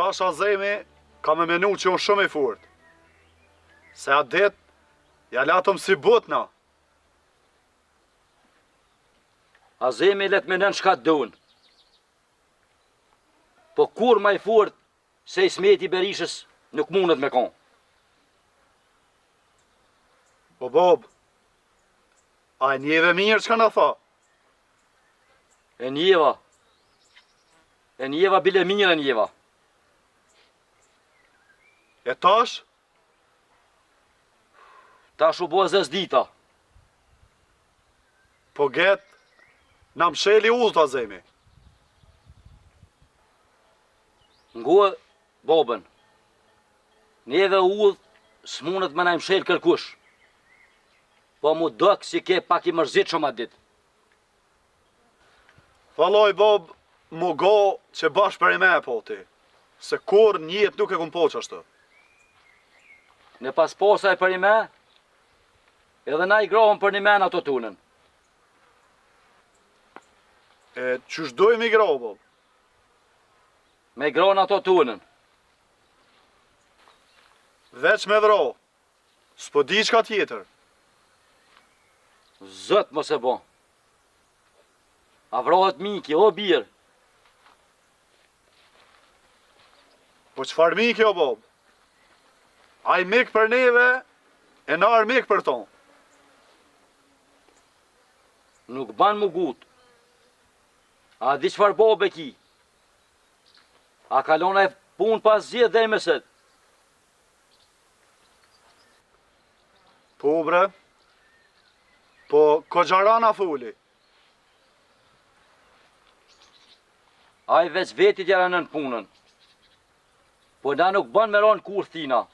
tash Azemi ka me menu që unë shumë i furt. Se atë dit, ja latëm si butna. Azemi let menen shka të duen. Po kur ma i furt se Ismeti Berishës nuk mundet me kon. Po Bob, a e njeve mirë që ka në tha? E njeva bile mirë e njeva. E tash? Tash u bo zës dita. Po get, na msheli ullët Azemi. Ngoë, Bobën, neve ullët s'munët me na mshel kërkush. Po mu dëk si ke pak i mërzit shumë atë dit. Faloj Bob, mu go që bash për i me po ti. Se kur njët nuk e kum po qashtë. Në pas posa e për i me, edhe na i grohëm për një men ato tunën. E qysh dojmë i grohë, Bob? Me grohën ato tunën. Veç me vro, s'po di qka tjetër. Zët mos e bo. A vrohet miki, o birë. Po qfar miki o Bob? Aj mik për neve, e nar mik për ton. Nuk ban mu gut. A di qfar bobe ki? A kalona e pun pas zjedh dhe i meset. Po bre, po ko gjarana fuli. A i veç vetit jara nën punën. Po na nuk ban me ronë kur thina.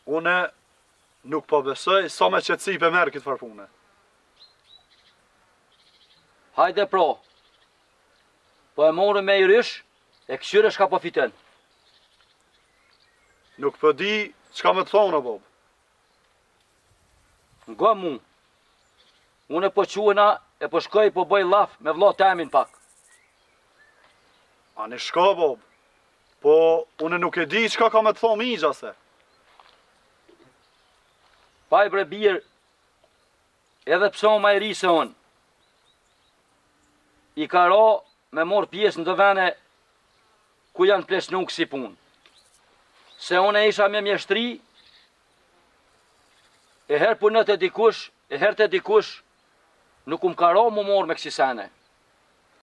Une nuk po besoj sa me qëtësi pe merë këtë farpune. Hajde pro. Po e morë me i rysh, e këshyre shka po fiten. Nuk po di qka me të thonë, Bob. Nga mu. Unë e po quena, e po shkoj po bëj laf me vlla temin pak. A në shka, Bob. Po, une nuk e di qka ka me të thonë migja se. Pa i bre birë, edhe pëso ma i ri se unë. I ka ra me morë pjesë në dëvene ku janë plesnuk si punë. Se unë e isha me mjeshtri, e herë punët e dikush, e herë të dikush, nuk ka ra mu morë me kësi sene.